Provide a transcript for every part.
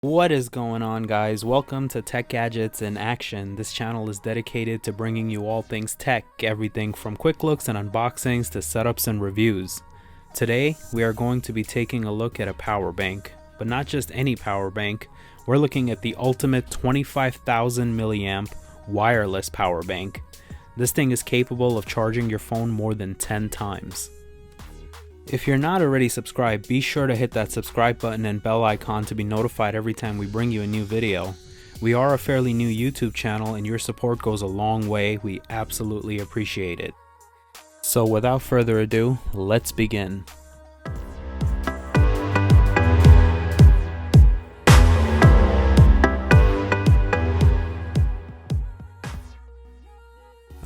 What is going on, guys? Welcome to Tech Gadgets in Action. This channel is dedicated to bringing you all things tech, everything from quick looks and unboxings to setups and reviews. Today, we are going to be taking a look at a power bank, but not just any power bank. We're looking at the ultimate 25,000 milliamp wireless power bank. This thing is capable of charging your phone more than 10 times. If you're not already subscribed, be sure to hit that subscribe button and bell icon to be notified every time we bring you a new video. We are a fairly new YouTube channel and your support goes a long way. We absolutely appreciate it. So without further ado, let's begin.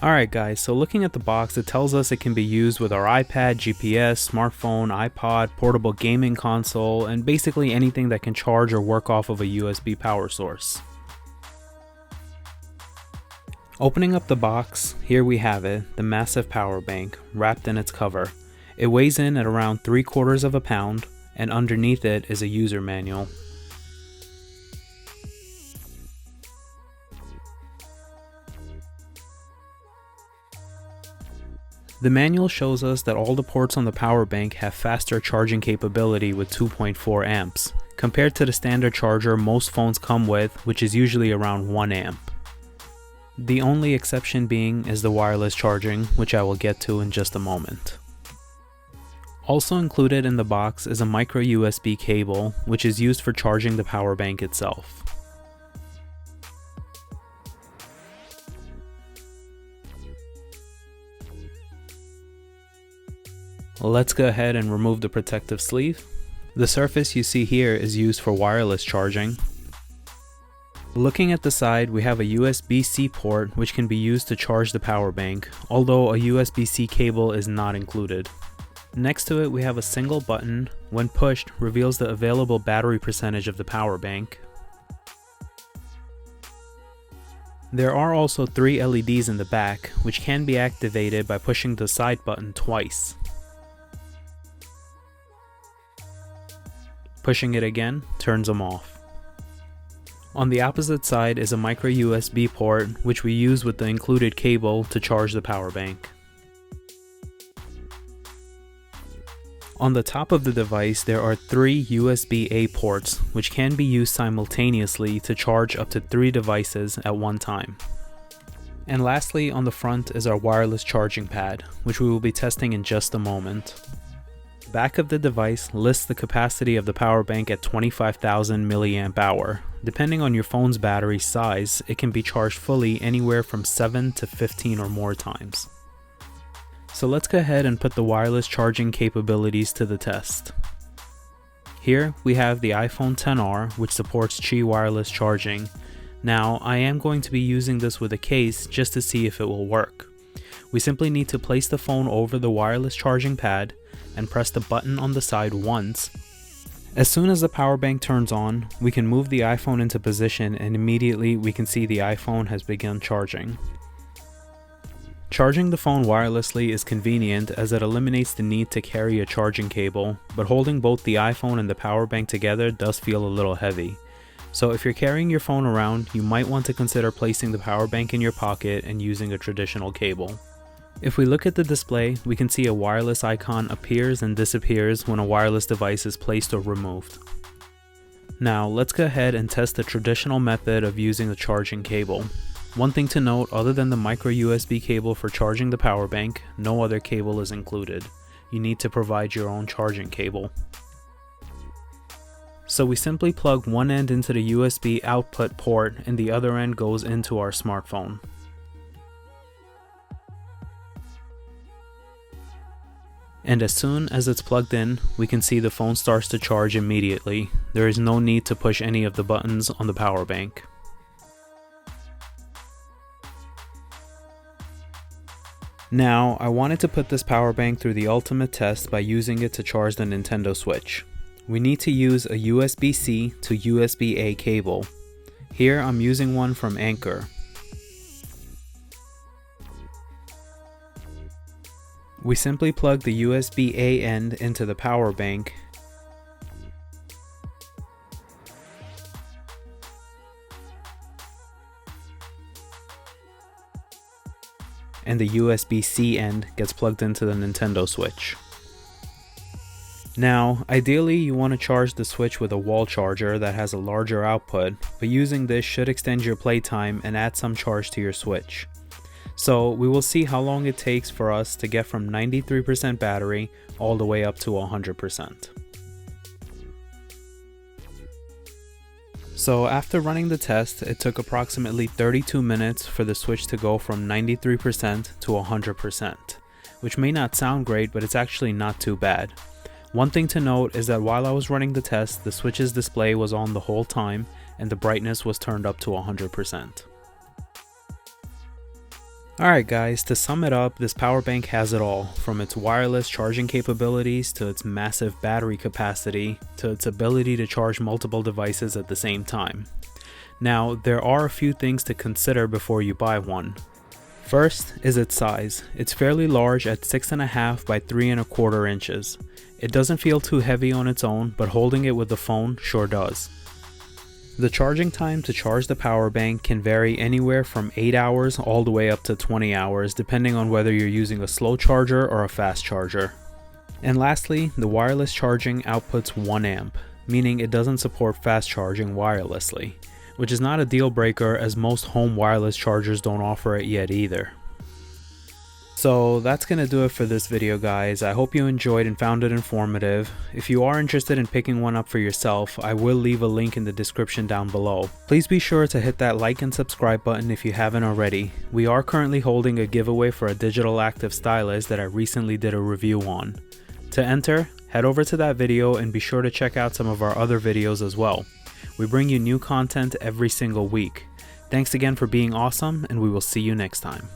Alright guys, so looking at the box, it tells us it can be used with our iPad, GPS, smartphone, iPod, portable gaming console, and basically anything that can charge or work off of a USB power source. Opening up the box, here we have it, the massive power bank, wrapped in its cover. It weighs in at around 3/4 of a pound, and underneath it is a user manual. The manual shows us that all the ports on the power bank have faster charging capability with 2.4 amps, compared to the standard charger most phones come with, which is usually around 1 amp. The only exception being is the wireless charging, which I will get to in just a moment. Also included in the box is a micro USB cable, which is used for charging the power bank itself. Let's go ahead and remove the protective sleeve. The surface you see here is used for wireless charging. Looking at the side, we have a USB-C port which can be used to charge the power bank, although a USB-C cable is not included. Next to it we have a single button, when pushed reveals the available battery percentage of the power bank. There are also 3 LEDs in the back, which can be activated by pushing the side button twice. Pushing it again turns them off. On the opposite side is a micro USB port, which we use with the included cable to charge the power bank. On the top of the device there are 3 USB-A ports, which can be used simultaneously to charge up to 3 devices at one time. And lastly, on the front is our wireless charging pad, which we will be testing in just a moment. The back of the device lists the capacity of the power bank at 25,000 milliamp hour. Depending on your phone's battery size, it can be charged fully anywhere from 7 to 15 or more times. So let's go ahead and put the wireless charging capabilities to the test. Here we have the iPhone XR, which supports Qi wireless charging. Now I am going to be using this with a case just to see if it will work. We simply need to place the phone over the wireless charging pad and press the button on the side once. As soon as the power bank turns on, we can move the iPhone into position and immediately we can see the iPhone has begun charging. Charging the phone wirelessly is convenient as it eliminates the need to carry a charging cable, but holding both the iPhone and the power bank together does feel a little heavy. So if you're carrying your phone around, you might want to consider placing the power bank in your pocket and using a traditional cable. If we look at the display, we can see a wireless icon appears and disappears when a wireless device is placed or removed. Now let's go ahead and test the traditional method of using the charging cable. One thing to note, other than the micro USB cable for charging the power bank, no other cable is included. You need to provide your own charging cable. So we simply plug one end into the USB output port and the other end goes into our smartphone. And as soon as it's plugged in, we can see the phone starts to charge immediately. There is no need to push any of the buttons on the power bank. Now, I wanted to put this power bank through the ultimate test by using it to charge the Nintendo Switch. We need to use a USB-C to USB-A cable. Here I'm using one from Anker. We simply plug the USB-A end into the power bank and the USB-C end gets plugged into the Nintendo Switch. Now, ideally you want to charge the Switch with a wall charger that has a larger output, but using this should extend your playtime and add some charge to your Switch. So we will see how long it takes for us to get from 93% battery all the way up to 100%. So after running the test, it took approximately 32 minutes for the Switch to go from 93% to 100%, which may not sound great, but it's actually not too bad. One thing to note is that while I was running the test, the Switch's display was on the whole time and the brightness was turned up to 100%. Alright guys, to sum it up, this power bank has it all, from its wireless charging capabilities to its massive battery capacity to its ability to charge multiple devices at the same time. Now, there are a few things to consider before you buy one. First is its size. It's fairly large at 6.5 by 3.25 inches. It doesn't feel too heavy on its own, but holding it with the phone sure does. The charging time to charge the power bank can vary anywhere from 8 hours all the way up to 20 hours depending on whether you're using a slow charger or a fast charger. And lastly, the wireless charging outputs 1 amp, meaning it doesn't support fast charging wirelessly, which is not a deal breaker as most home wireless chargers don't offer it yet either. So that's gonna do it for this video guys. I hope you enjoyed and found it informative. If you are interested in picking one up for yourself, I will leave a link in the description down below. Please be sure to hit that like and subscribe button if you haven't already. We are currently holding a giveaway for a digital active stylus that I recently did a review on. To enter, head over to that video and be sure to check out some of our other videos as well. We bring you new content every single week. Thanks again for being awesome, and we will see you next time.